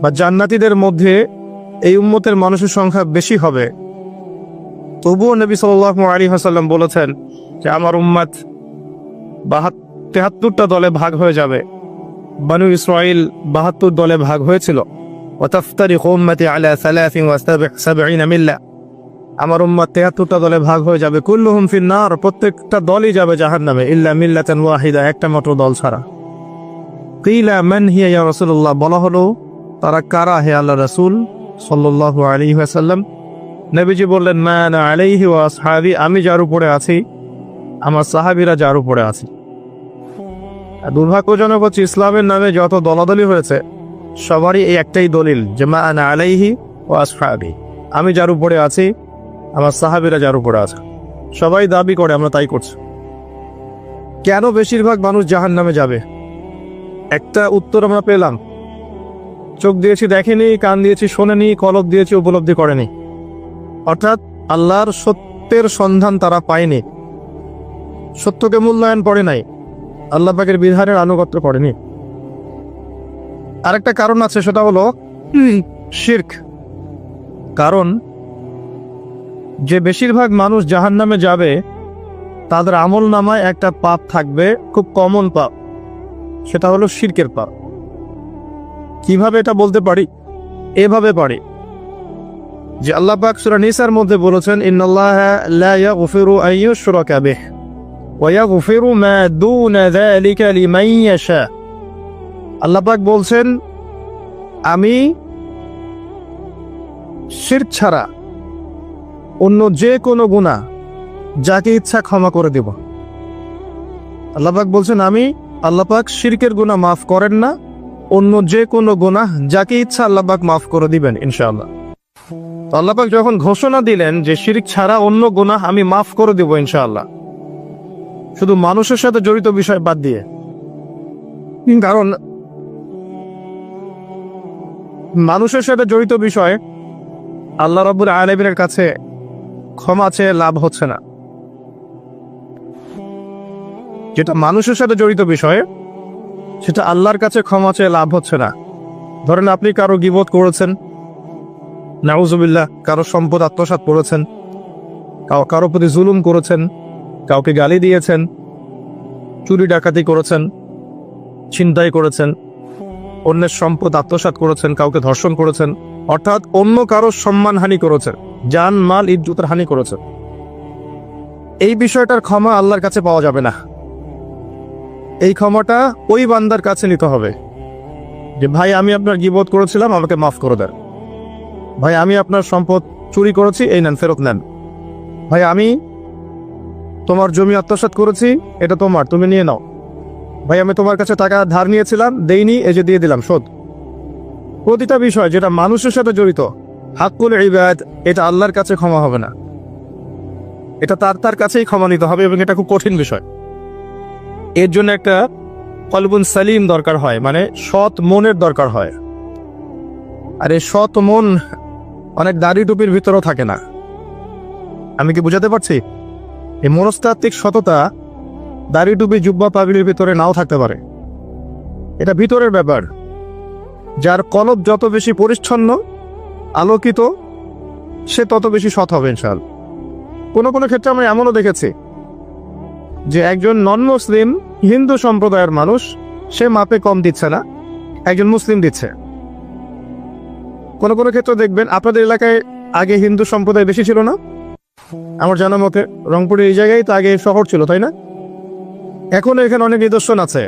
বা জান্নাতীদের মধ্যে এই উম্মতের মানুষের সংখ্যা বেশি হবে, তবুও নবী সাল্লাল্লাহু আলাইহি ওয়াসাল্লাম বলেছেন যে আমার উম্মত 73টা দলে ভাগ হয়ে যাবে। বনু ইসরাইল 72 দলে ভাগ হয়েছিল। ওয়াতাফতারিকু উম্মতি আলা 73 মিল্লা, আমার উম্মত 73টা দলে ভাগ হয়ে যাবে। কুল্লুহুম ফিন্নার, প্রত্যেকটা দলই যাবে জাহান্নামে, ইল্লা মিল্লাতান ওয়াহিদা, একটা মাত্র দল ছাড়া। কিলা মান হিয়া ইয়া রাসূলুল্লাহ, বলা হলো তারা কারা হে আল্লাহ রাসূল সাল্লাল্লাহু আলাইহি ওয়াসাল্লাম? নবীজি বললেন মা আনা আলাইহি ওয়া আসহাবি, আমি যার উপরে আছি, আমার সাহাবীরা যার উপরে আছে। দুর্ভাগ্যজনক হচ্ছে ইসলামের নামে যত দলাদলি হয়েছে সবারই এই একটাই দলিল যে মা আনা আলাইহি ওয়া আসহাবি, আমি যার উপরে আছি, আমার সাহাবীরা যার উপরে আছে। সবাই দাবি করে আমরা তাই করছি। কেন বেশিরভাগ মানুষ জাহান্নামে যাবে? একটা উত্তর আমরা পেলাম, চোখ দিয়েছি দেখেনি, কান দিয়েছি শোনেনি, কলব দিয়েছি উপলব্ধি করেনি। অর্থাৎ আল্লাহর সত্যের সন্ধান তারা পায়নি, সত্যকে মূল্যায়ন করে নাই, আল্লাহ পাকের বিধানের আনুগত্য করেনি। আরেকটা কারণ আছে, সেটা হলো শিরক। কারণ যে বেশিরভাগ মানুষ জাহান্নামে যাবে তাদের আমল নামায় একটা পাপ থাকবে, খুব কমন পাপ, সেটা হলো শিরকের পাপ। কিভাবে এটা বলতে পারি? এভাবে পারি যে আল্লাহ পাক সূরা নিসার মধ্যে বলেছেন ইন্নাল্লাহা লা ইয়াগফিরু আন ইউশরাকা বিহি ওয়া ইয়াগফিরু মা দুনা যালিকা লিমান ইয়াশা। আল্লাহ পাক বলছেন আমি শিরক ছাড়া অন্য যে কোনো গুনাহ যাকে ইচ্ছা ক্ষমা করে দেব। আল্লাহ পাক বলছেন আমি, আল্লাহ পাক শিরকের গুনাহ মাফ করেন না, অন্য যে কোনো গুনাহ যাকে ইচ্ছা আল্লাহ পাক মাফ করে দিবেন ইনশাআল্লাহ। আল্লাহ পাক যখন ঘোষণা দিলেন যে শিরক ছাড়া অন্য গুনাহ আমি মাফ করে দেব ইনশাআল্লাহ, শুধু মানুষের সাথে জড়িত বিষয় বাদ দিয়ে। কারণ মানুষের সাথে জড়িত বিষয় আল্লাহ রাব্বুল আলামিনের কাছে ক্ষমা চেয়ে লাভ হচ্ছে না। যেটা মানুষের সাথে জড়িত বিষয় সেটা আল্লাহর কাছে ক্ষমা চেয়ে লাভ হচ্ছে না। ধরেন আপনি কারো গীবত করেছেন, নাউজুবিল্লাহ, কারো সম্পদ আত্মসাৎ করেছেন, কারো প্রতি জুলুম করেছেন, কাউকে গালি দিয়েছেন, চুরি ডাকাতি করেছেন, ছিনতাই করেছেন, অন্যের সম্পদ আত্মসাৎ করেছেন, কাউকে ধর্ষণ করেছেন, অর্থাৎ অন্য কারো সম্মানহানি করেছেন, জান মাল ইজ্জতের হানি করেছেন। এই বিষয়টার ক্ষমা আল্লাহর কাছে পাওয়া যাবে না। এই ক্ষমাটা ওই বান্দার কাছে নিতে হবে যে ভাই আমি আপনার গীবত করেছিলাম, আমাকে মাফ করে দেন। ভাই আমি আপনার সম্পদ চুরি করেছি, এই নেন, ফেরত নেন। ভাই আমি তোমার জমি আত্মসাৎ করেছি, এটা তোমার, তুমি নিয়ে নাও। ভাই আমি তোমার কাছে টাকা ধার নিয়েছিলাম, দেইনি, এই যে দিয়ে দিলাম, শোধ। প্রতিটা বিষয় যেটা মানুষের সাথে জড়িত, হাক্কুল ইবাদ, এটা আল্লাহর কাছে ক্ষমা হবে না, এটা তার কাছেই ক্ষমা নিতে হবে, এবং এটা খুব কঠিন বিষয়। এর জন্য একটা কলবুন সালিম দরকার হয়, মানে সৎ মনের দরকার হয়। আর এই সৎ মন অনেক দাড়ি টুপির ভিতরেও থাকে না। আমি কি বুঝাতে পারছি? এই মনস্তাত্ত্বিক সততা দাড়ি টুপি জুব্বা পাগড়ির ভিতরে নাও থাকতে পারে, এটা ভিতরের ব্যাপার। যার কলব যত বেশি পরিচ্ছন্ন আলোকিত, সে তত বেশি সৎ হবে ইনশাআল্লাহ। কোনো কোনো ক্ষেত্রে আমরা এমনও দেখেছি যে একজন নন মুসলিম হিন্দু সম্প্রদায়ের মানুষ, সে মাপে কম দিচ্ছে না, একজন মুসলিম দিচ্ছে। কোনো কোনো ক্ষেত্রে দেখবেন আপনাদের এলাকায় আগে হিন্দু সম্প্রদায় বেশি ছিল না? আমার জানা মতে রংপুরের এই জায়গায় তো আগে শহর ছিল, তাই না? এখন এখানে অনেক নিদর্শন আছে,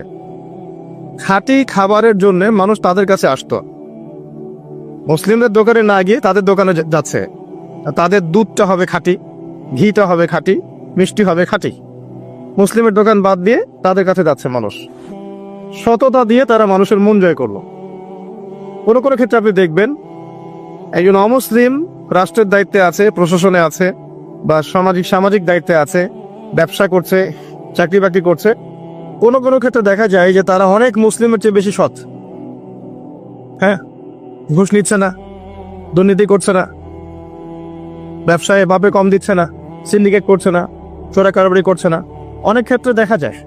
খাঁটি খাবারের জন্য মানুষ তাদের কাছে আসতো, মুসলিমদের দোকানে না গিয়ে তাদের দোকানে যাচ্ছে। তাদের দুধটা হবে খাঁটি, ঘিটা হবে খাঁটি, মিষ্টি হবে খাঁটি। মুসলিমের দোকান বাদ দিয়ে তাদের কাছে যাচ্ছে মানুষ, সততা দিয়ে তারা মানুষের মন জয় করলো। কোনো কোনো ক্ষেত্রে আপনি দেখবেন একজন অমুসলিম রাষ্ট্রের দায়িত্বে আছে, প্রশাসনে আছে, বা সামাজিক দায়িত্বে আছে, ব্যবসা করছে, চাকরি বাকরি করছে। কোনো কোনো ক্ষেত্রে দেখা যায় যে তারা অনেক মুসলিমের চেয়ে বেশি সৎ। হ্যাঁ, ঘুষ নিচ্ছে না, দুর্নীতি করছে না, ব্যবসায় ভাবে কম দিচ্ছে না, সিন্ডিকেট করছে না, চোরা কারবারি করছে না, অনেক ক্ষেত্রে দেখা যায়।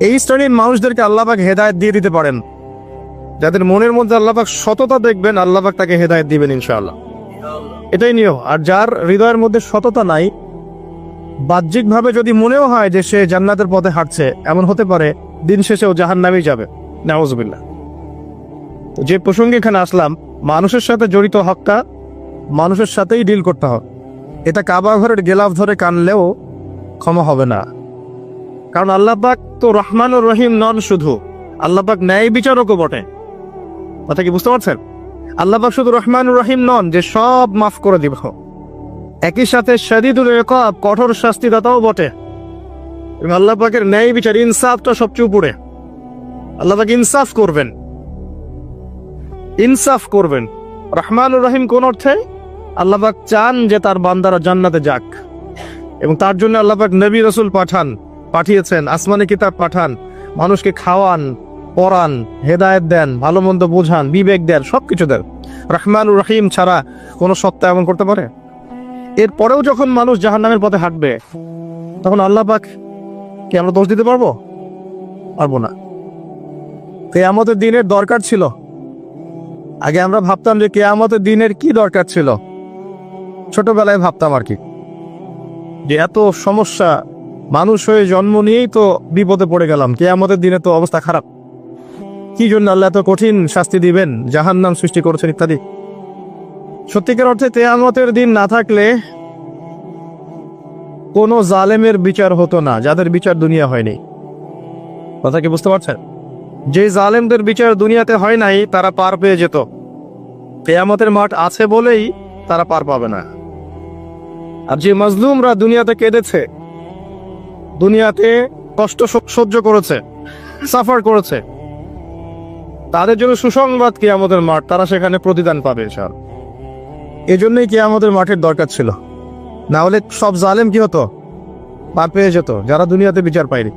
এই শ্রেণীর মানুষদেরকে আল্লাহ পাক হেদায়েত দিয়ে দিতে পারেন। যাদের মনের মধ্যে আল্লাহ পাক সততা দেখবেন, আল্লাহ পাক তাকে হেদায়েত দিবেন ইনশাআল্লাহ। এটাই নিয়ম। আর যার হৃদয়ের মধ্যে সততা নাই, বাহ্যিকভাবে যদি মনেও হয় যে সে জান্নাতের পথে হাঁটছে, এমন হতে পারে দিন শেষেও জাহান্নামেই যাবে, নাউজুবিল্লাহ। যে প্রসঙ্গে এখানে আসলাম, মানুষের সাথে জড়িত হকটা মানুষের সাথেই ডিল করতে হবে। এটা কাবা ঘরের গেলাফ ধরে কানলেও ক্ষমা হবে না, কারণ আল্লাহ পাক তো রহমানুর রহিম নন, শুধু আল্লাহ পাক ন্যায় বিচারকও বটে। কথা কি বুঝতে পারছেন? আল্লাহ পাক শুধু রহমানুর রহিম নন যে সব মাফ করে দিব, একই সাথে শাদীদুল ইকাব, কঠোর শাস্তিদাতাও বটে। এবং আল্লাহ পাকের ন্যায় বিচার, ইনসাফটা সবচেয়ে উপরে। আল্লাহ পাক ইনসাফ করবেন, ইনসাফ করবেন। রহমানুর রহিম কোন অর্থে? আল্লাহ পাক চান যে তার বান্দারা জান্নাতে যাক, এবং তার জন্য আল্লাহ পাক নবী রাসূল পাঠিয়েছেন, আসমানি কিতাব পাঠান, মানুষকে খাওয়ান, পড়ান, হেদায়েত দেন, ভালো মন্দ বোঝান, বিবেক দেন, সবকিছু দেন। রহমানুর রহিম ছাড়া কোনো সত্তা এমন করতে পারে? এরপরেও যখন মানুষ জাহান্নামের পথে হাঁটবে, তখন আল্লাহ পাক কি আমরা দোষ দিতে পারবো? পারবো না। কিয়ামতের দিনের দরকার ছিল। আগে আমরা ভাবতাম যে কিয়ামতের দিনের কি দরকার ছিল, ছোটবেলায় ভাবতাম আর কি, যে এত সমস্যা, মানুষ হয়ে জন্ম নিয়েই তো বিপদে পড়ে গেলাম, কিয়ামতের দিনে তো অবস্থা খারাপ, কি জন্য আল্লাহ এত কঠিন শাস্তি দিবেন, জাহান্নাম সৃষ্টি করেছেন ইত্যাদি। সত্যিকার অর্থে কিয়ামতের দিন না থাকলে কোনো জালেমের বিচার হতো না, যাদের বিচার দুনিয়া হয়নি। কথা কি বুঝতে পারছেন? যে জালেমদের বিচার দুনিয়াতে হয় নাই, তারা পার পেয়ে যেত। কিয়ামতের মাঠ আছে বলেই তারা পার পাবে না। আর যে মাজলুমরা দুনিয়াতে কেঁদেছে, দুনিয়াতে কষ্ট সহ্য করেছে, সাফার করেছে, তাদের জন্য সুসংবাদ কিয়ামতের মাঠ, তারা সেখানে প্রতিদান পাবে ইনশাআল্লাহ। এজন্যই কিয়ামতের মাঠের দরকার ছিল, না হলে সব জালেম কি হতো? পার পেয়ে যেত, যারা দুনিয়াতে বিচার পায়নি।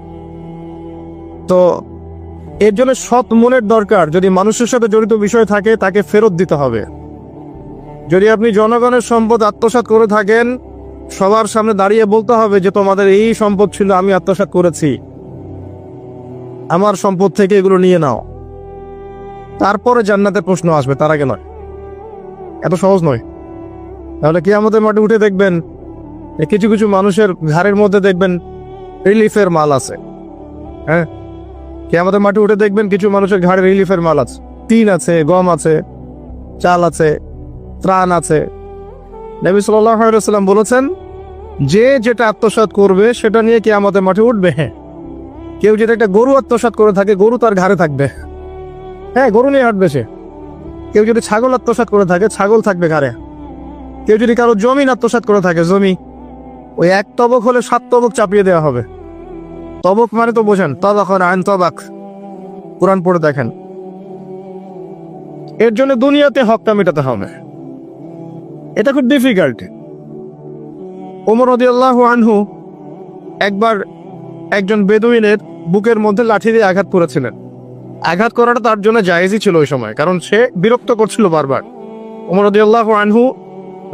তো এর জন্য সৎ মনের দরকার। যদি মানুষের সাথে জড়িত বিষয় থাকে, তাকে ফেরত দিতে হবে। যদি আপনি জনগণের সম্পদ আত্মসাৎ করে থাকেন, সবার সামনে দাঁড়িয়ে বলতে হবে যে তোমাদের এই সম্পদ ছিল, আমি আত্মসাৎ করেছি, আমার সম্পদ থেকে এগুলো নিয়ে নাও। তারপরে জান্নাতের প্রশ্ন আসবে, তার আগে নয়। এত সহজ নয়। তাহলে কিয়ামতের মাঠে উঠে দেখবেন কিছু কিছু মানুষের ঘাড়ের মধ্যে দেখবেন রিলিফের মাল আছে। হ্যাঁ, কিয়ামতের মাঠে উঠে দেখবেন কিছু মানুষের ঘাড়ে রিলিফের মাল আছে, টিন আছে, গম আছে, চাল আছে, ত্রাণ আছে। নবী সাল্লাল্লাহু আলাইহি ওয়াসাল্লাম বলেছেন, যে যেটা আত্মসাৎ করবে সেটা নিয়ে কিয়ামতের মাঠে উঠবে। হ্যাঁ, কেউ যদি একটা গরু আত্মসাৎ করে থাকে, গরু তার ঘাড়ে থাকবে। হ্যাঁ, গরু নিয়ে হাঁটবে সে। কেউ যদি ছাগল আত্মসাৎ করে থাকে, ছাগল থাকবে ঘাড়ে। কেউ যদি কারো জমিন আত্মসাৎ করে থাকে, জমি, ওই এক তবক হলে 7 তবক চাপিয়ে দেওয়া হবে। তবক মানে তো বোঝেন, তবাখন আইন তবাক, কোরআন পড়ে দেখেন। এর জন্য দুনিয়াতে হকটা মেটাতে হবে, এটা খুব ডিফিকাল্ট। ওমর রাদিয়াল্লাহু আনহু একবার একজন বেদুইনের বুকের মধ্যে লাঠি দিয়ে আঘাত করেছিলেন। আঘাত করাটা তার জন্য জায়েজই ছিল ওই সময়, কারণ সে বিরক্ত করছিল বারবার। ওমর রাদিয়াল্লাহু আনহু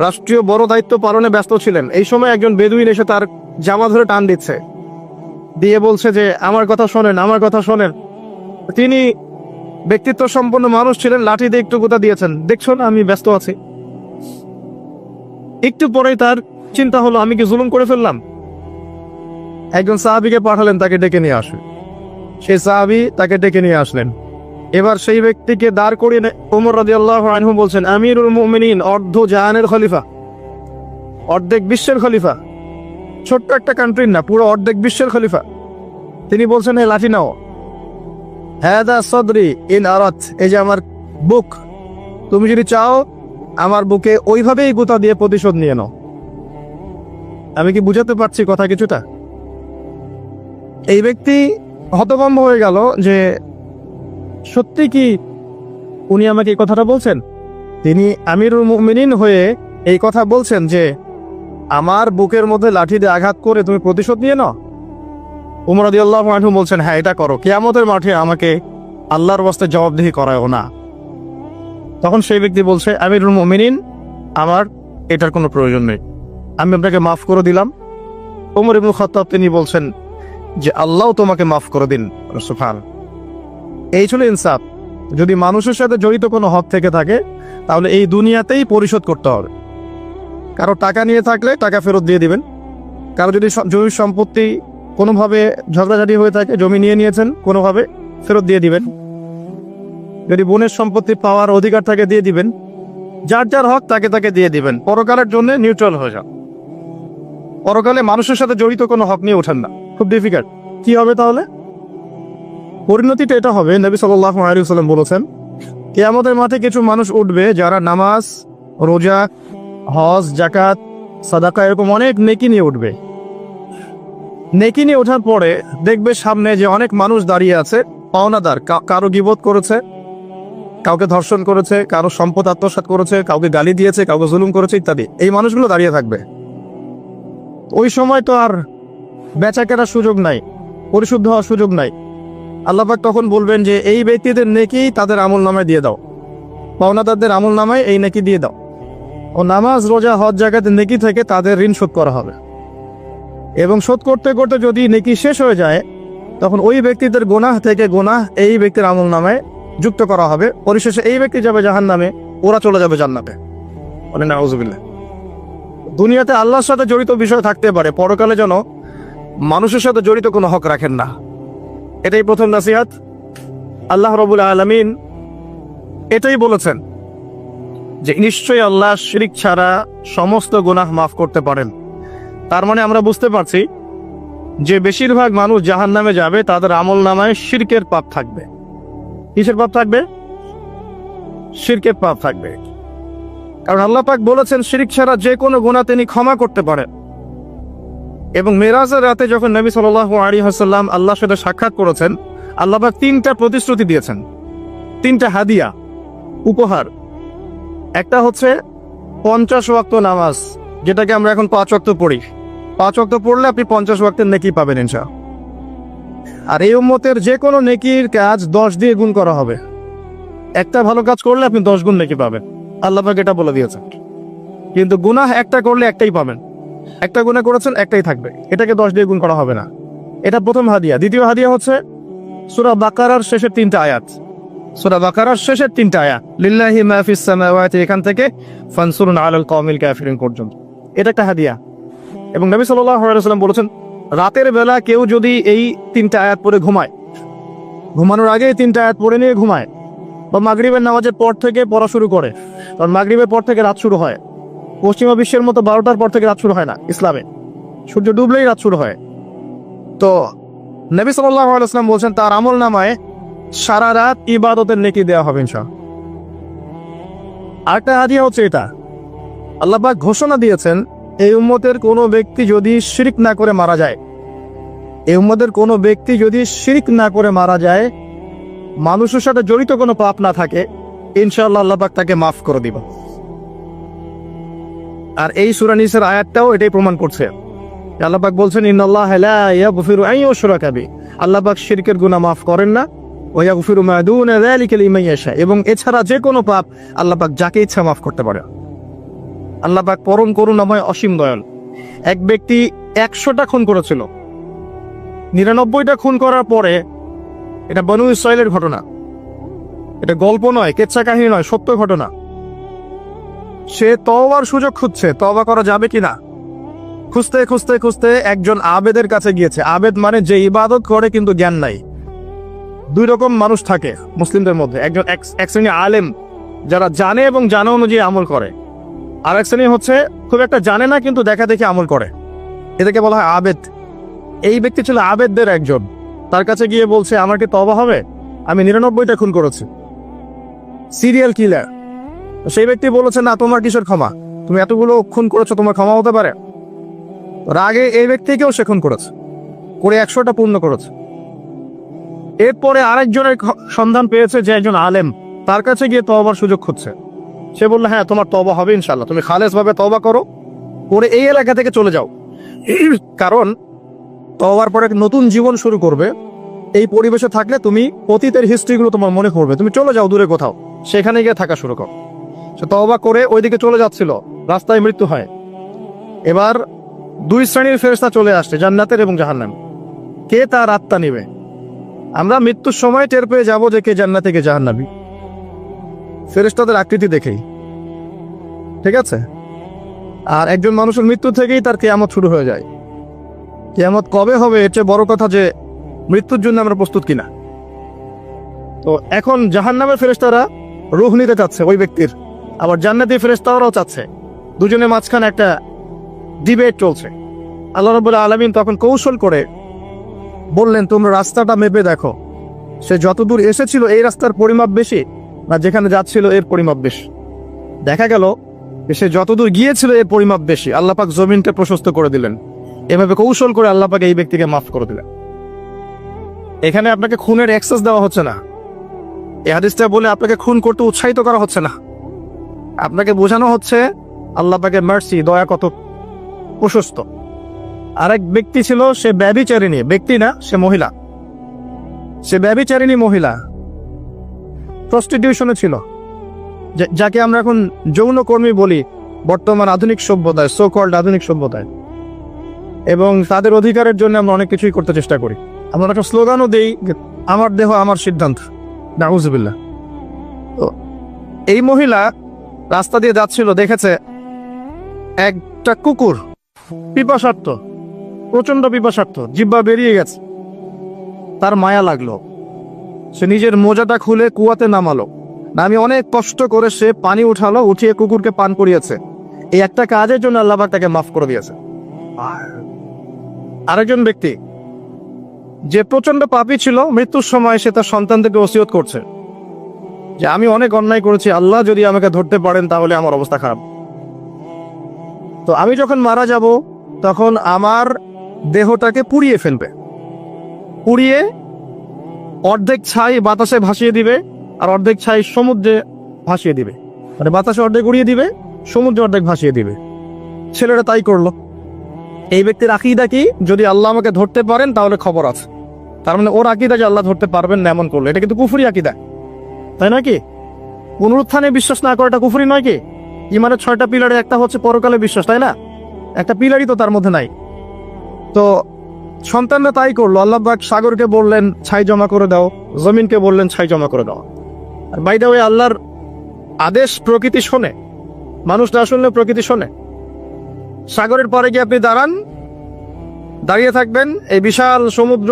রাষ্ট্রীয় বড় দায়িত্ব পালনে ব্যস্ত ছিলেন। এই সময় একজন বেদুইন এসে তার জামা ধরে টান দিচ্ছে, দিয়ে বলছে যে আমার কথা শোনেন, আমার কথা শোনেন। তিনি ব্যক্তিত্ব সম্পন্ন মানুষ ছিলেন, লাঠি দিয়ে একটু গুতা দিয়েছেন, দেখছো না আমি ব্যস্ত আছি। একটু পরেই তার চিন্তা হলো, আমি কি জুলুম করে ফেললাম? একজন সাহাবীকে পাঠালেন তাকে ডেকে নিয়ে আসবে। সেই সাহাবী তাকে ডেকে নিয়ে আসলেন। এবার সেই ব্যক্তিকে দাঁড় করিয়ে ওমর রাদিয়াল্লাহু আনহু বলছেন, আমিরুল মুমিনিন, অর্ধ জাহানের খলিফা, অর্ধেক বিশ্বের খলিফা, ছোট্ট একটা কান্ট্রির না, পুরো অর্ধেক বিশ্বের খলিফা। তিনি বলছেন, এই লাঠি নাও। হাদা সদরি ইন আরাত, এই যে আমার বুক, তুমি যদি চাও আমার বুকে ওইভাবেই গুতা দিয়ে প্রতিশোধ নিয়ে নাও। আমি কি বুঝাতে পারছি কথা কিছুটা? এই ব্যক্তি হতভম্ব হয়ে গেল যে সত্যি কি উনি আমাকে এই কথাটা বলছেন? তিনি আমিরুল মুমিনিন হয়ে এই কথা বলছেন যে আমার বুকের মধ্যে লাঠি দিয়ে আঘাত করে তুমি প্রতিশোধ নিয়ে নাও। ওমর রাদিয়াল্লাহু আনহু বলছেন, হ্যাঁ এটা করো, কিয়ামতের মাঠে আমাকে আল্লাহর ওয়াস্তে জবাবদিহি করায়ও না। তখন সেই ব্যক্তি বলছে, আমিরুল মুমিনিন, আমার এটার কোনো প্রয়োজন নেই, আমি আপনাকে মাফ করে দিলাম। ওমর ইবনে খাত্তাব তিনি বলছেন যে আল্লাহ তোমাকে মাফ করে দিন। সুবহান। এই ছিল ইনসাফ। যদি মানুষের সাথে জড়িত কোনো হক থেকে থাকে তাহলে এই দুনিয়াতেই পরিশোধ করতে হবে। কারো টাকা নিয়ে থাকলে টাকা ফেরত দিয়ে দিবেন। কারো যদি জমির সম্পত্তি কোনোভাবে ঝগড়াঝাটি হয়ে থাকে, জমি নিয়ে নিয়েছেন কোনোভাবে, ফেরত দিয়ে দিবেন। যদি বোনের সম্পত্তি পাওয়ার অধিকার থাকে দিয়ে দিবেন। যার যার হক তাকে তাকে দিয়ে দিবেন। পরকালের জন্য নিউট্রাল হয়ে যান। পরকালে মানুষের সাথে জড়িত কোনো হক নিয়ে ওঠেন না। খুব ডিফিকাল্ট। কি হবে তাহলে? পরিণতিটা এটা হবে, নবী সাল্লাল্লাহু আলাইহি ওয়াসাল্লাম বলেছেন, কিয়ামতের মাঠে কিছু মানুষ উঠবে যারা নামাজ, রোজা, হজ, যাকাত, সাদাকা এরকম অনেক নেকি নিয়ে উঠবে। নেকি নিয়ে ওঠার পরে দেখবে সামনে যে অনেক মানুষ দাঁড়িয়ে আছে পাওনাদার, কারো গীবত করেছে, কাউকে ধর্ষণ করেছে, কারো সম্পদ আত্মসাৎ করেছে, কাউকে গালি দিয়েছে, কাউকে জুলুম করেছে ইত্যাদি। এই মানুষগুলো দাঁড়িয়ে থাকবে। ওই সময় তো আর বেচা কেনার সুযোগ নাই, পরিশুদ্ধ হওয়ার সুযোগ নাই। আল্লাহ পাক তখন বলবেন যে এই ব্যক্তিদের নেকি তাদের আমল নামায় দিয়ে দাও, পাওনাদারদের আমল নামায় এই নেকি দিয়ে দাও। ও নামাজ, রোজা, হজ, যাকাতের নেকি থেকে তাদের ঋণ শোধ করা হবে। এবং শোধ করতে করতে যদি নেকি শেষ হয়ে যায় তখন ওই ব্যক্তিদের গুনাহ থেকে গুনাহ এই ব্যক্তির আমল নামায় যুক্ত করা হবে। পরিশেষে এই ব্যক্তি যাবে জাহান্নামে, ওরা চলে যাবে জান্নাতে। মানে নাউজুবিল্লাহ। দুনিয়াতে আল্লাহর সাথে জড়িত বিষয় থাকতে পারে, পরকালে যেন মানুষের সাথে জড়িত কোনো হক রাখেন না। এটাই প্রথম নাসিহাত। আল্লাহ রাব্বুল আলামিন এটাই বলেছেন যে নিশ্চয়ই আল্লাহ শিরক ছাড়া সমস্ত গুনাহ মাফ করতে পারেন। তার মানে আমরা বুঝতে পারছি যে বেশিরভাগ মানুষ জাহান্নামে যাবে তাদের আমল নামায় শিরকের পাপ থাকবে। কিসের পাপ থাকবে? শিরকের পাপ থাকবে। কারণ আল্লাহ পাক বলেছেন শিরক ছাড়া যে কোনো গুনাহ তিনি ক্ষমা করতে পারেন। এবং মেরাজের রাতে যখন নবী সাল্লাল্লাহু আলাইহি ওয়াসাল্লাম আল্লাহর সাথে সাক্ষাৎ করেছেন, আল্লাহ পাক 3টা প্রতিশ্রুতি দিয়েছেন, 3টা হাদিয়া, উপহার। একটা হচ্ছে 50 ওয়াক্ত নামাজ, যেটাকে আমরা এখন 5 ওয়াক্ত পড়ি। 5 ওয়াক্ত পড়লে আপনি 50 ওয়াক্তের নেকি পাবেন ইনশাআল্লাহ। আর এই উম্মতের যে কোনো নেকির কাজ 10 দিয়ে গুণ করা হবে। একটা ভালো কাজ করলে আপনি 10 গুণ নেকি পাবেন, আল্লাহ পাক এটা বলে দিয়েছেন। কিন্তু গুনাহ একটা করলে একটাই পাবেন। একটা গুনাহ করেছেন, একটাই থাকবে, এটাকে 10 দিয়ে গুণ করা হবে না। এটা প্রথম হাদিয়া। দ্বিতীয় হাদিয়া হচ্ছে সূরা বাকারার শেষের 3টা আয়াত। সূরা বাকারার শেষের 3টা আয়াত, লিল্লাহি মা ফিস সামাওয়াতি, এখান থেকে ফানসুরুন আলাল কওমিল কাফিরিন পর্যন্ত। এটা একটা হাদিয়া। এবং নবী সাল্লাল্লাহু আলাইহি ওয়াসাল্লাম বলেছেন, রাতের বেলা কেউ যদি এই 3টা আয়াত পড়ে ঘুমায়, ঘুমানোর আগে এই 3টা আয়াত পড়ে নিয়ে ঘুমায়, বা মাগরিবের নামাজের পর থেকে পড়া শুরু করে, কারণ মাগরিবের পর থেকে রাত শুরু হয়। পশ্চিমা বিশ্বের মতো 12টার পর থেকে রাত শুরু হয় না ইসলামে, সূর্য ডুবলেই রাত শুরু হয়। তো নবী সাল্লাল্লাহু আলাইহি ওয়াসাল্লাম বলছেন তার আমল নামায় সারা রাত ইবাদতের নেকি দেওয়া হবে ইনশাআল্লাহ। আরেকটা হাদিয়া হচ্ছে এটা, আল্লাহ পাক ঘোষণা দিয়েছেন এই উম্মতের কোনো ব্যক্তি যদি শিরক না করে মারা যায়, এই উম্মতের কোনো ব্যক্তি যদি শিরক না করে মারা যায়, মানুষের সাথে জড়িত কোনো পাপ না থাকে, ইনশাআল্লাহ আল্লাহ পাক তাকে মাফ করে দিবেন। আর এই সূরা নিসার আয়াতটাও এটাই প্রমাণ করছে। আল্লাহ পাক বলছেন ইন্নাল্লাহা লা ইয়াগফিরু আন ইউশরাকা বিহি, আল্লাহ পাক শিরকের গুনাহ মাফ করেন না, ওয়া ইয়াগফিরু মা দুনা যালিকা লিমান ইয়াশা, এবং এছাড়া যে কোনো পাপ আল্লাহ পাক যাকে ইচ্ছা মাফ করতে পারে। আল্লাহ পাক পরম করুণাময়, অসীম দয়াল। এক ব্যক্তি 100টা খুন করেছিল, 99টা খুন করার পরে, এটা বনু ইসরাইলের ঘটনা, এটা গল্প নয়, কেচ্ছা কাহিনী নয়, সত্য ঘটনা। সে তওবার সুযোগ খুঁজছে, তওবা করা যাবে কিনা। খুঁজতে খুঁজতে খুঁজতে একজন আবেদের কাছে গিয়েছে। আবেদ মানে যে ইবাদত করে কিন্তু জ্ঞান নাই। 2 রকম মানুষ থাকে মুসলিমদের মধ্যে, একজন এক শ্রেণী আলেম যারা জানে এবং জানা অনুযায়ী আমল করে, আর এক শ্রেণী হচ্ছে খুব একটা জানে না কিন্তু দেখা দেখে আমল করে, এটাকে বলা হয় আবেদ। এই ব্যক্তি ছিল আবেদদের একজন। তার কাছে গিয়ে বলছে আমার কি তওবা হবে, আমি 99টা খুন করেছি, সিরিয়াল কিলার। সেই ব্যক্তি বলেছে না, তোমার কিসের ক্ষমা, তুমি এতগুলো খুন করেছো, তোমার ক্ষমা হতে পারে। রাগে এই ব্যক্তিকেও সে খুন করেছে, করে 100টা পূর্ণ করেছে। এরপরে আরেকজনের সন্ধান পেয়েছে যে একজন আলেম, তার কাছে গিয়ে তওবার সুযোগ খুঁজছে। সে বললো হ্যাঁ তোমার তওবা হবে ইনশাআল্লাহ, তুমি খালেস ভাবে তওবা করো, করে এই এলাকা থেকে চলে যাও, কারণ তওবার পরে নতুন জীবন শুরু করবে। এই পরিবেশে থাকলে তুমি অতীতের হিস্ট্রিগুলো তোমার মনে করবে, তুমি চলে যাও দূরে কোথাও, সেখানে গিয়ে থাকা শুরু করো। সে তওবা করে ওইদিকে চলে যাচ্ছিল, রাস্তায় মৃত্যু হয়। এবার 2 শ্রেণীর ফেরেশতা চলে আসছে, জান্নাতের এবং জাহান্নামের। কে তার আত্মা নিবে? আমরা মৃত্যুর সময় টের পেয়ে যাবো যে কে জান্নাতে কে জাহান্নামী। ফেরেশতাদের আকৃতি দেখেই, ঠিক আছে? আর একজন মানুষের মৃত্যু থেকেই তার কিয়ামত শুরু হয়ে যায়। কিয়ামত কবে হবে এর চেয়ে বড় কথা যে মৃত্যুর জন্য আমরা প্রস্তুত কিনা। তো এখন জাহান্নামের ফেরেশতারা রূহ নিতে চাচ্ছে ওই ব্যক্তির, আবার জান্নাতি ফেরেশতারাও চাচ্ছে। দুজনের মাঝখানে একটা ডিবেট চলছে। আল্লাহ রাব্বুল আলামিন তখন কৌশল করে বললেন, তোমরা রাস্তাটা মেপে দেখো, সে যতদূর এসেছিল এই রাস্তার পরিমাপ বেশি না যেখানে যাচ্ছিল এর পরিমাপ বেশি। দেখা গেল সে যতদূর গিয়েছিল এর পরিমাপ বেশি। আল্লাহ পাক জমিনটা প্রশস্ত করে দিলেন। এভাবে কৌশল করে আল্লাহ পাক এই ব্যক্তিকে মাফ করে দিলেন। এখানে আপনাকে খুনের অ্যাক্সেস দেওয়া হচ্ছে না। এই হাদিসটা বলে আপনাকে খুন করতে উৎসাহিত করা হচ্ছে না। আপনাকে বোঝানো হচ্ছে আল্লাহ পাকের মার্সি, দয়া কত প্রশস্ত। আরেক ব্যক্তি ছিল, সে ব্যভিচারিণী, ব্যক্তি না, সে মহিলা। সে ব্যভিচারিণী মহিলা, প্রস্টিটিউশনে ছিল, যাকে আমরা এখন যৌনকর্মী বলি বর্তমান আধুনিক সভ্যতায়, সো কল্ড আধুনিক সভ্যতায়। এবং তাদের অধিকারের জন্য আমরা অনেক কিছুই করতে চেষ্টা করি। আমরা একটা স্লোগানও দিই, আমার দেহ আমার সিদ্ধান্ত, নাউজুবিল্লাহ। তো এই মহিলা রাস্তা দিয়ে যাচ্ছিল, দেখেছে একটা কুকুর পিপাসার্থ, প্রচন্ড পিপাসার্থ, জিহ্বা বেরিয়ে গেছে। তার মায়া লাগলো, সে নিজের মোজাটা খুলে কুয়াতে নামালো, নামিয়ে অনেক কষ্ট করে সে পানি উঠালো, উঠিয়ে কুকুরকে পান করিয়েছে। এই একটা কাজের জন্য আল্লাহ পাক তাকে মাফ করে দিয়েছে। আরেকজন ব্যক্তি যে প্রচন্ড পাপী ছিল, মৃত্যুর সময় সে তার সন্তানদেরকে ওসিয়ত করছে যে আমি অনেক অন্যায় করেছি, আল্লাহ যদি আমাকে ধরতে পারেন তাহলে আমার অবস্থা খারাপ। তো আমি যখন মারা যাব তখন আমার দেহটাকে পুড়িয়ে ফেলবে, পুড়িয়ে অর্ধেক ছাই বাতাসে ভাসিয়ে দিবে আর অর্ধেক ছাই সমুদ্রে ভাসিয়ে দিবে। মানে বাতাসে অর্ধেক উড়িয়ে দিবে, সমুদ্রে অর্ধেক ভাসিয়ে দিবে। ছেলেরা তাই করলো। এই ব্যক্তির আকীদা কি, যদি আল্লাহ আমাকে ধরতে পারেন তাহলে খবর আছে। তার মানে ওর আকীদা যে আল্লাহ ধরতে পারবেন না এমন করলো, এটা কিন্তু কুফরি আকীদা, তাই নয় কি? পুনরুত্থানে বিশ্বাস না করাটা কুফরি নয় কি? ইমানের 6টা পিলারে একটা হচ্ছে পরকালে বিশ্বাস, তাই না? একটা পিলারই তো তার মধ্যে নাই। তো সন্তানরা তাই করলো। আল্লাহ পাক সাগরকে বললেন ছাই জমা করে দাও, জমিনকে বললেন ছাই জমা করে দাও। আর বাই দ্য ওয়ে, আল্লাহর আদেশ প্রকৃতি শোনে, মানুষ না শুনলে প্রকৃতি শোনে। সাগরের পরে গিয়ে আপনি দাঁড়ান, দাঁড়িয়ে থাকবেন, এই বিশাল সমুদ্র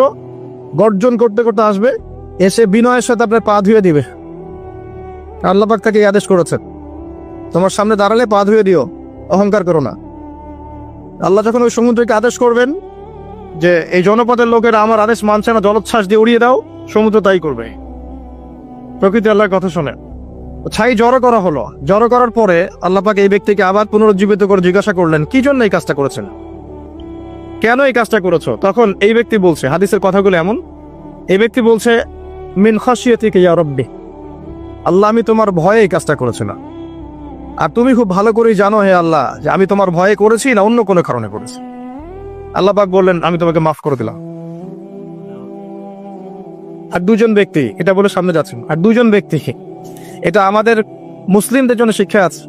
গর্জন করতে করতে আসবে, এসে বিনয়ের সাথে আপনার পা ধুয়ে দিবে। আল্লাহ পাক তাকে আদেশ করেছেন, তোমার সামনে দাঁড়ালে পা ধুয়ে দিও, অহংকার করো না। আল্লাহ যখন ওই সমুদ্রকে আদেশ করবেন যে এই জনপদের লোকেরা আমার আদেশ মানছে না, জলোচ্ছ্বাস দিয়ে উড়িয়ে দাও, সমুদ্র তাই করবে। প্রকৃতি আল্লাহর কথা শোনে। ছাই জড়ো করা হলো। জড়ো করার পরে আল্লাহ পাক এই ব্যক্তিকে আবার পুনরুজ্জীবিত করে জিজ্ঞাসা করলেন, কি জন্য এই কাজটা করেছেন, কেন এই কাজটা করেছো? তখন এই ব্যক্তি বলছে, হাদিসের কথাগুলো এমন, এই ব্যক্তি বলছে, মিন খাশিয়াতিকা ইয়া রাব্বি, আল্লাহ আমি তোমার ভয়ে এই কাজটা করেছিলাম। আর তুমি খুব ভালো করেই জানো হে আল্লাহ যে আমি তোমার ভয়ে করেছি না অন্য কোনো কারণে করেছি। আল্লাহ পাক বললেন, আমি তোমাকে মাফ করে দিলাম। আর দুজন ব্যক্তি, এটা বলে সামনে যাচ্ছেন, আর দুজন ব্যক্তি, এটা আমাদের মুসলিমদের জন্য শিক্ষা আছে।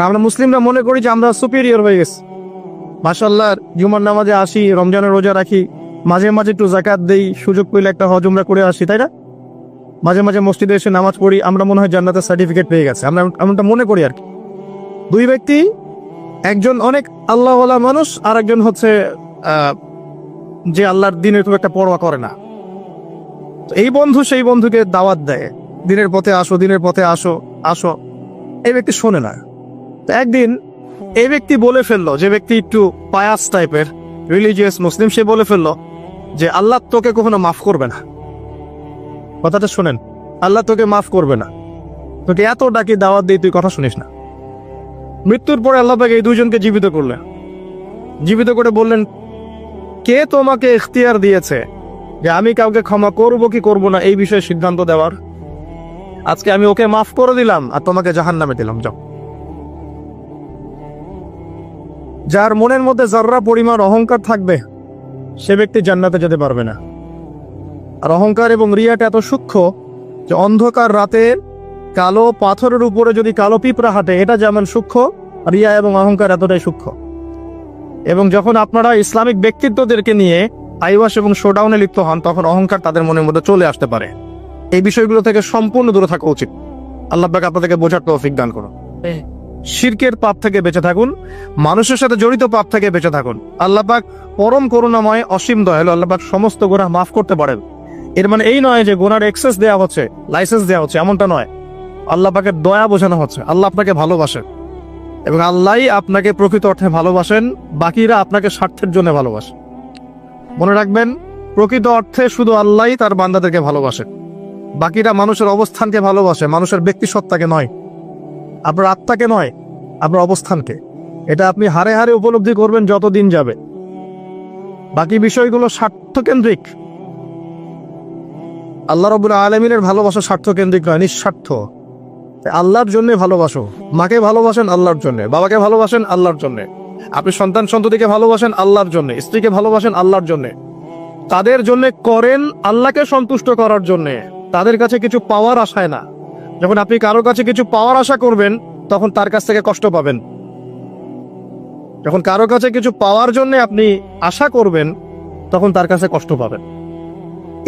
আমরা মুসলিমরা মনে করি যে আমরা সুপিরিয়র হয়ে গেছি। মাশাআল্লাহ, জুমার নামাজে আসি, রমজানের রোজা রাখি, মাঝে মাঝে একটু জাকাত দেই, সুযোগ পেলে একটা হজ উমরা করে আসি, তাই না? মাঝে মাঝে মসজিদে এসে নামাজ পড়ি, আমরা মনে হয় জান্নাতের সার্টিফিকেট পেয়ে গেছে, আমরা এমনটা মনে করি আর কি। দুই ব্যক্তি, একজন অনেক আল্লাহওয়ালা মানুষ, আর একজন হচ্ছে যে আল্লাহর দিনের খুব একটা পরোয়া করে না। এই বন্ধু সেই বন্ধুকে দাওয়াত দেয়, দিনের পথে আসো, দিনের পথে আসো, আসো। এই ব্যক্তি শোনে না। তো একদিন এই ব্যক্তি বলে ফেললো, যে ব্যক্তি একটু পায়াস টাইপের রিলিজিয়াস মুসলিম, সে বলে ফেললো যে আল্লাহ তোকে কখনো মাফ করবে না। কথাটা শোনেন, আল্লাহ তোকে মাফ করবে না, তোকে এত ডাকি দাওয়াত দিই, তুই কথা শুনিস না। মৃত্যুর পরে আল্লাহ পাক এই দুইজনকে জীবিত করলেন। জীবিত করে বললেন, কে তোমাকে ইখতিয়ার দিয়েছে যে আমি কাউকে ক্ষমা করব কি করব না এই বিষয়ে সিদ্ধান্ত দেওয়ার? আজকে আমি ওকে মাফ করে দিলাম আর তোমাকে জাহান্নামে দিলাম, যাও। যার মনের মধ্যে যাররা পরিমাণ অহংকার থাকবে সে ব্যক্তি জান্নাতে যেতে পারবে না। আর অহংকার এবং রিয়াটা এত সূক্ষ্ম যে অন্ধকার রাতে কালো পাথরের উপরে যদি কালো পিঁপড়া হাঁটে, এটা যেমন সূক্ষ্ম, রিয়া এবং অহংকার এতটাই সূক্ষ্ম। এবং যখন আপনারা ইসলামিক ব্যক্তিত্বদেরকে নিয়ে আইওয়াস এবং শোডাউনে লিপ্ত হন, তখন অহংকার তাদের মনের মধ্যে চলে আসতে পারে। এই বিষয়গুলো থেকে সম্পূর্ণ দূরে থাকা উচিত। আল্লাহ পাক আপনাদেরকে বোঝার তৌফিক দান করুন। শিরকের পাপ থেকে বেঁচে থাকুন, মানুষের সাথে জড়িত পাপ থেকে বেঁচে থাকুন। আল্লাহ পাক পরম করুণাময়, অসীম দয়ালু। আল্লাহ পাক সমস্ত গুনাহ মাফ করতে পারেন। এর মানে এই নয় যে গুনার এক্সেস দেওয়া হচ্ছে, লাইসেন্স দেওয়া হচ্ছে, এমনটা নয়। আল্লাহ পাকের দয়া বোঝানো হচ্ছে। আল্লাহ আপনাকে ভালোবাসেন এবং আল্লাহই আপনাকে প্রকৃত অর্থে ভালোবাসেন, বাকিরা আপনাকে স্বার্থের জন্য ভালোবাসেন। মনে রাখবেন, প্রকৃত অর্থে শুধু আল্লাহই তার বান্দাদেরকে ভালোবাসেন, বাকিরা মানুষের অবস্থানকে ভালোবাসে, মানুষের ব্যক্তি সত্তাকে নয়, আপনার আত্মাকে নয়, আপনার অবস্থানকে। এটা আপনি হারে হারে উপলব্ধি করবেন যত দিন যাবে। বাকি বিষয়গুলো স্বার্থকেন্দ্রিক। আল্লাহ রাব্বুল আলামিনের ভালোবাসা স্বার্থকেন্দ্রিক নয়, নিঃস্বার্থ। আল্লাহর জন্য ভালোবাসো। মাকে ভালোবাসেন আল্লাহর জন্য, বাবাকে ভালোবাসেন আল্লাহর জন্য, আপনি সন্তান সন্ততিকে ভালোবাসেন আল্লাহর জন্য, স্ত্রীকে ভালোবাসেন আল্লাহর জন্য। তাদের জন্য করেন আল্লাহকে সন্তুষ্ট করার জন্য, তাদের কাছে কিছু পাওয়ার আশায় না। যখন আপনি কারোর কাছে কিছু পাওয়ার আশা করবেন, তখন তার কাছ থেকে কষ্ট পাবেন। যখন কারো কাছে কিছু পাওয়ার জন্য আপনি আশা করবেন, তখন তার কাছে কষ্ট পাবেন।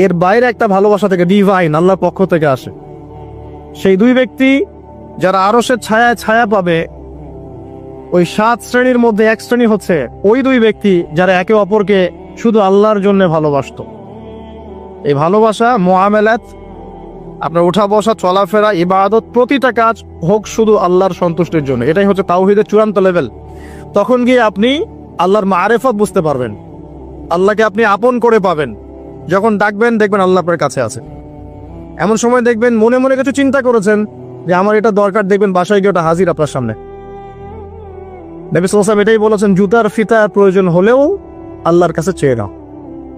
এর বাইরে একটা ভালোবাসা থেকে, ডিভাইন, আল্লাহর পক্ষ থেকে আসে। সেই দুই ব্যক্তি যারা আরশের ছায়া ছায়া পাবে, ওই 7 শ্রেণীর মধ্যে এক শ্রেণী হচ্ছে ওই দুই ব্যক্তি যারা একে অপরকে শুধু আল্লাহর জন্য ভালোবাসত। এই ভালোবাসা, মুআমালাত, আপনার উঠা বসা, চলাফেরা, ইবাদত, প্রতিটা কাজ হোক শুধু আল্লাহর সন্তুষ্টির জন্য। এটাই হচ্ছে তাওহীদের চূড়ান্ত লেভেল। তখন গিয়ে আপনি আল্লাহর মারিফত বুঝতে পারবেন, আল্লাহকে আপনি আপন করে পাবেন। যখন ডাকবেন, দেখবেন আল্লাহ আপনার কাছে আছে। এমন সময় দেখবেন মনে মনে কিছু চিন্তা করেছেন যে আমার এটা দরকার, দেখবেন বাসায় গিয়ে ওটা হাজির আপনার সামনে। নবী সাল্লাল্লাহু আলাইহি ওয়াসাল্লাম এটাই বলেছেন, জুতার ফিতার প্রয়োজন হলেও আল্লাহর কাছে চেয়ে নাও।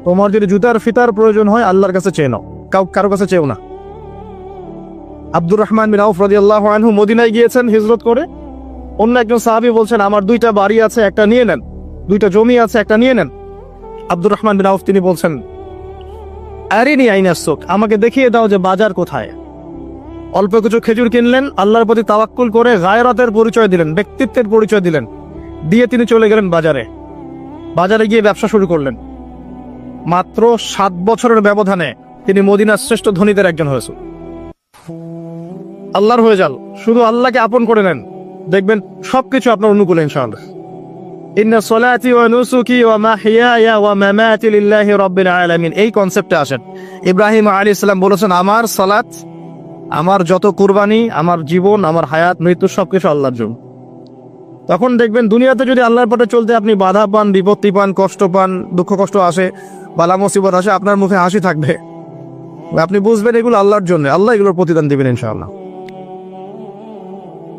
তোমার যদি জুতার ফিতার প্রয়োজন হয়, আল্লাহর কাছে চেয়ে নাও, কারো কাছে চেয়েও না। আব্দুর রহমান বিন আউফ রাদিয়াল্লাহু আনহু মদিনায় গিয়েছেন হিজরত করে। অন্য একজন সাহাবী বলছেন, আমার 2টা বাড়ি আছে, একটা নিয়ে নেন, 2টা জমি আছে, একটা নিয়ে নেন। আব্দুর রহমান বিন আউফ তিনি বলছেন, আরিনি আইনাস সুক, আমাকে দেখিয়ে দাও যে বাজার কোথায়। অল্প কিছু খেজুর কিনলেন, আল্লাহর প্রতি তাওয়াক্কুল করে গায়রাতের পরিচয় দিলেন, ব্যক্তিত্বের পরিচয় দিলেন, দিয়ে তিনি চলে গেলেন বাজারে। বাজারে গিয়ে ব্যবসা শুরু করলেন। মাত্র 7 বছরের ব্যবধানে তিনি মদিনার শ্রেষ্ঠ ধনীদের একজন হয়েছেন। আল্লাহর হয়ে যান, শুধু আল্লাহকে আপন করে নেন, দেখবেন সবকিছু আপনার অনুকূলে ইনশাআল্লাহ। ইন্না সলাতি ওয়া নুসুকি ওয়া মাহইয়ায়া ওয়া মামাতি লিল্লাহি রাব্বিল আলামিন, এই কনসেপ্টে আসেন। ইব্রাহিম আলাইহিস সালাম বলেছেন, আমার সালাত, আমার যত কুরবানি, আমার জীবন, আমার হায়াত, মৃত্যু সবকিছু আল্লাহর জন্য। তখন দেখবেন দুনিয়াতে যদি আল্লাহর পথে চলতে আপনি বাধা পান, বিপত্তি পান, কষ্ট পান, দুঃখ কষ্ট আসে, বালা মুসিবত আসে, আপনার মুখে হাসি থাকবে। আপনি বুঝবেন এগুলো আল্লাহর জন্য, আল্লাহ এগুলোর প্রতিদান দিবেন ইনশাআল্লাহ।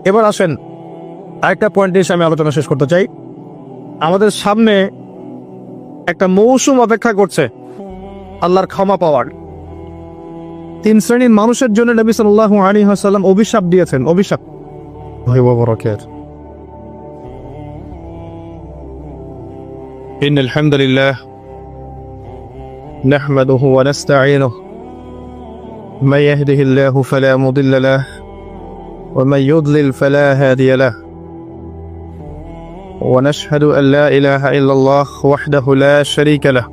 এবার আসেন আরেকটা পয়েন্ট এসে আমি আলোচনা শেষ করতে চাই। আমাদের সামনে একটা মৌসুম অপেক্ষা করছে আল্লাহর ক্ষমা পাওয়ার। 3 শ্রেণীর মানুষের জন্য নবী সাল্লাল্লাহু আলাইহি ওয়াসাল্লাম অভিশাপ দিয়েছেন। অভিশাপ ইন্নাল হামদুলিল্লাহ নাহমাদুহু ওয়া নাস্তাঈনুহু মান ইয়াহদিহিল্লাহু ফালা মুদিল্লা লাহু ওয়া মান ইউদ্লিল ফালা হাদিয়া লাহু ونشهد أن لا إله إلا الله وحده لا شريك له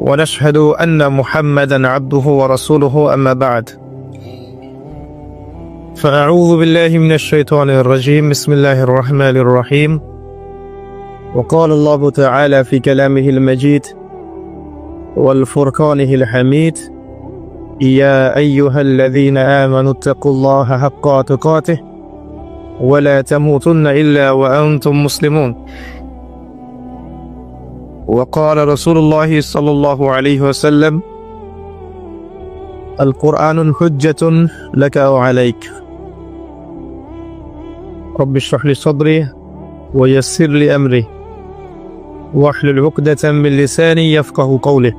ونشهد أن محمدا عبده ورسوله أما بعد فأعوذ بالله من الشيطان الرجيم بسم الله الرحمن الرحيم وقال الله تعالى في كلامه المجيد والفرقانه الحميد يا أيها الذين آمنوا اتقوا الله حق تقاته ولا تموتن إلا وأنتم مسلمون وقال رسول الله صلى الله عليه وسلم القرآن حجة لك أو عليك رب اشرح لي صدري ويسر لي أمري واحلل عقدة من لساني يفقه قولي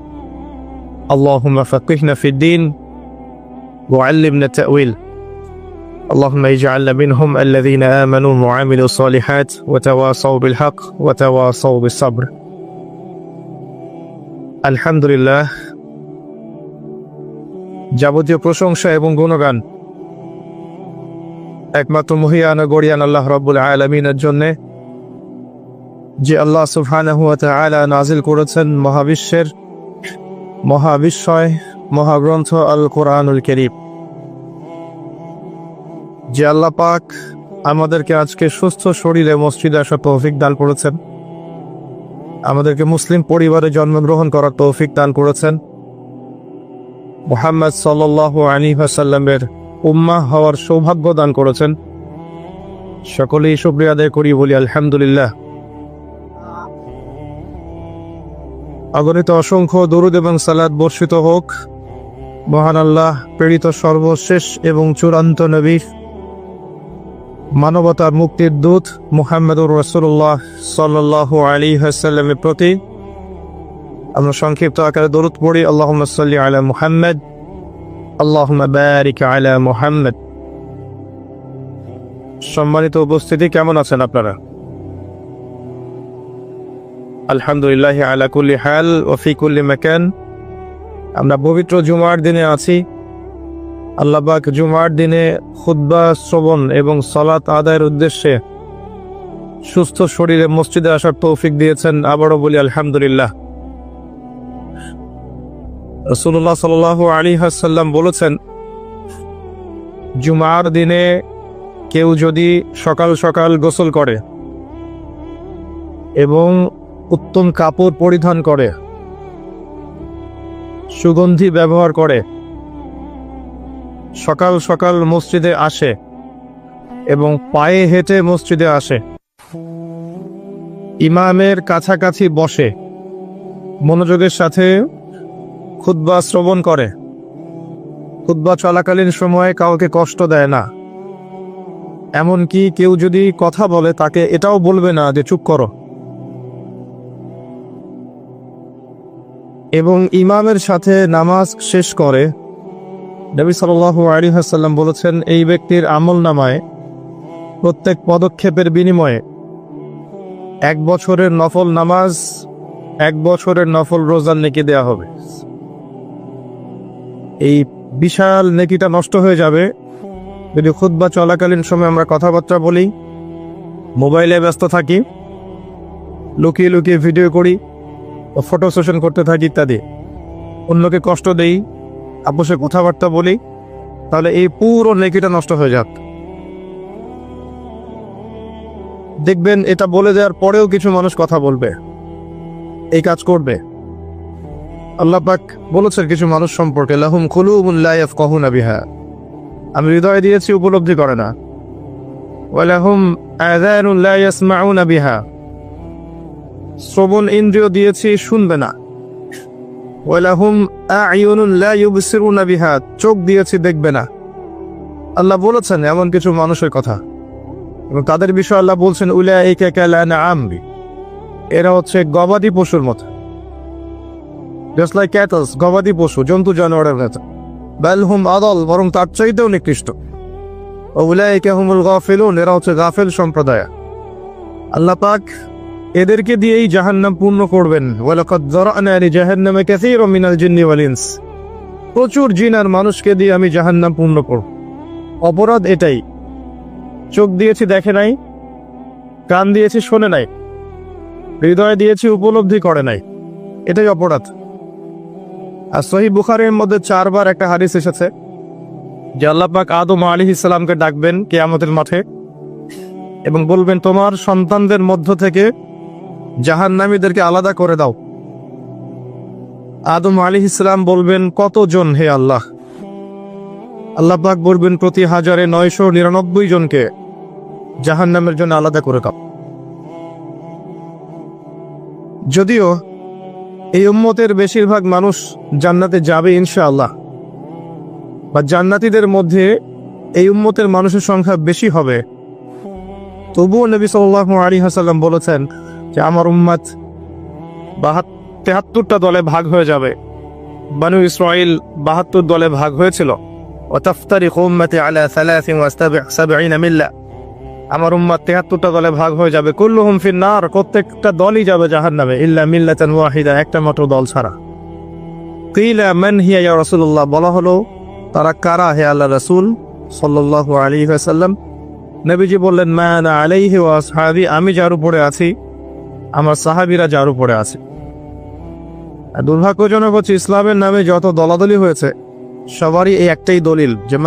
اللهم فقهنا في الدين وعلمنا التأويل اللهم اجعلنا منهم الذين آمنوا وعملوا الصالحات وتواصوا بالحق وتواصوا بالصبر আলহামদুলিল্লাহ, যাবতীয় প্রশংসা এবং গুণগান একমাত্র মহিয়ান ও গরিয়ান আল্লাহ রাব্বুল আলামিনের জন্য, যে আল্লাহ সুবহানাহু ওয়া তাআলা নাজিল করেছেন মহাবিশ্বের মহাবিশ্বয় মহাগ্রন্থ আল কোরআনুল কারীম। যে আল্লাহ পাক আমাদেরকে আজকে সুস্থ শরীরে মসজিদে আসার তৌফিক দান করেছেন, আমাদেরকে মুসলিম পরিবারে জন্মগ্রহণ করার তৌফিক দান করেছেন, মুহাম্মদ সাল্লাল্লাহু আলাইহি ওয়াসাল্লামের উম্মাহ হওয়ার সৌভাগ্য দান করেছেন। সকলেই শুকরিয়া আদায় করি, বলি আলহামদুলিল্লাহ। অগণিত অসংখ্য দরুদ এবং সালাত বর্ষিত হোক মহান আল্লাহ প্রেরিত সর্বশেষ এবং চূড়ান্ত নবী, মানবতার মুক্তির দূত মুহাম্মদুর রাসূলুল্লাহ সাল্লাল্লাহু আলাইহি ওয়াসাল্লামের প্রতি। আমরা সংক্ষিপ্ত আকারে দরুদ পড়ি, আল্লাহুম্মা সাল্লি আলা মুহাম্মদ, আল্লাহুম্মা বারিক আলা মুহাম্মদ। সম্মানিত উপস্থিতি, কেমন আছেন আপনারা? আলহামদুলিল্লাহ আলা কুল্লি হাল ওয়া ফি কুল্লি মাকান। আমরা পবিত্র জুমার দিনে আছি। আল্লাহ পাক জুমার দিনে খুতবা শ্রবণ এবং সালাত আদায়ের উদ্দেশ্যে সুস্থ শরীরে মসজিদে আসার তৌফিক দিয়েছেন। আবারও বলি আলহামদুলিল্লাহ। রাসূলুল্লাহ সাল্লাল্লাহু আলাইহি ওয়াসাল্লাম বলেছেন, জুমার দিনে কেউ যদি সকাল সকাল গোসল করে এবং উত্তম কাপড় পরিধান করে, সুগন্ধি ব্যবহার করে, সকাল সকাল মসজিদে আসে এবং পায়ে হেঁটে মসজিদে আসে, ইমামের কাছাকাছি বসে, মনোযোগের সাথে খুতবা শ্রবণ করে, খুতবা চলাকালীন সময়ে কাউকে কষ্ট দেয় না, এমনকি কেউ যদি কথা বলে তাকে এটাও বলবে না যে চুপ করো, এবং ইমামের সাথে নামাজ শেষ করে, নবী সাল্লাল্লাহু আলাইহি ওয়াসাল্লাম বলেছেন, এই ব্যক্তির আমলনামায় প্রত্যেক পদক্ষেপের বিনিময়ে 1 বছরের নফল নামাজ, 1 বছরের নফল রোজার নেকি দেয়া হবে। এই বিশাল নেকিটা নষ্ট হয়ে যাবে যদি খুতবা চলাকালীন সময় আমরা কথাবার্তা বলি, মোবাইলে ব্যস্ত থাকি, লুকিয়ে লুকিয়ে ভিডিও করি, ফটো সেশন করতে থাকি ইত্যাদি, অন্যকে কষ্ট দেই, আপোষে কথাবার্তা বলি, তাহলে এই পুরো নেকিটা নষ্ট হয়ে যাক। দেখবেন এটা বলে দেওয়ার পরেও কিছু মানুষ কথা বলবে, এই কাজ করবে। আল্লাহ পাক বলেছেন কিছু মানুষ সম্পর্কে, লাহুম কুলুবুন লা ইয়াফকাহুনা বিহা, আমি হৃদয় দিয়েছি উপলব্ধি করে না, ওয়া লাহুম আযানুন লা ইয়াসমাউনা বিহা, শ্রবণ ইন্দ্রিয় দিয়েছি শুনবে না, ওয়া লাহুম আ'য়ুনুন লা ইউবসিরুনা বিহা, চোখ দিয়েছি দেখবে না। আল্লাহ বলেছেন এমন কিছু মানুষের কথা, এবং তাদের বিষয়ে আল্লাহ বলছেন, উলাইকা কাল আনআম, এরা হচ্ছে গবাদি পশুর মতো, জাস্ট লাইক ক্যাটলস, গবাদি পশু, জন্তু জানোয়ারের মতো। বাল হুম আদাল, বরং তার চাইতেও নিকৃষ্ট। উলাইকা হুমুল গাফিলুন, এরা হচ্ছে গাফেল সম্প্রদায়। আল্লাহ পাক এদেরকে দিয়েই জাহান্নাম পূর্ণ করবেন। ওয়ালাকাদ যারানা লিজাহান্নামা কাসীরাম মিনাল জিন্নি ওয়াল ইনস, প্রচুর জিন আর মানুষকে দিয়ে আমি জাহান্নাম পূর্ণ করব। অপরাধ এটাই, চোখ দিয়েছি দেখে নাই, কান দিয়েছি শোনে নাই, হৃদয় দিয়েছি উপলব্ধি করে নাই, এটাই অপরাধ। আর সহিহ বুখারীর মধ্যে 4 বার একটা হাদিস এসেছে যে আল্লাহ পাক আদম আলাইহিস সালামকে ডাকবেন কিয়ামতের মাঠে এবং বলবেন, তোমার সন্তানদের মধ্য থেকে জাহান্নামীদেরকে আলাদা করে দাও। আদম আলাইহিস সালাম বলবেন, কতজন হে আল্লাহ? আল্লাহ পাক বলবেন, প্রতি 1999 জনকে জাহান্নামের জন্য আলাদা করে দাও। যদিও এই উম্মতের বেশিরভাগ মানুষ জান্নাতে যাবে ইনশাআল্লাহ, বা জান্নাতীদের মধ্যে এই উম্মতের মানুষের সংখ্যা বেশি হবে, তবুও নবী সাল্লাল্লাহু আলাইহি ওয়াসাল্লাম বলেছেন যে আমার উম্মত 73টা দলে ভাগ হয়ে যাবে। বানু ইসরাঈল 72 দলে ভাগ হয়েছিল। ওয়াতাফতারিকু উম্মতি আলা 73 মিল্লা, আমার উম্মত 73টা দলে ভাগ হয়ে যাবে। কুল্লুহুম ফিন নার, প্রত্যেকটা দলই যাবে জাহান্নামে, ইল্লা মিল্লাতান ওয়াহিদা, একটা মাত্র দল ছাড়া। কিলা মান হিয়া ইয়া রাসূলুল্লাহ, বলা হলো তারা কারা হে আল্লাহ রাসূল সাল্লাল্লাহু আলাইহি ওয়াসাল্লাম? নবীজি বললেন, মা আনা আলাইহি ওয়া আসহাবি, আমি যার উপরে আছি, আমার সাহাবীরা যার উপরে আছে। দুর্ভাগ্যজনক হচ্ছে ইসলামের নামে যত দলাদলি হয়েছে সবারই এই একটাই দলিল যে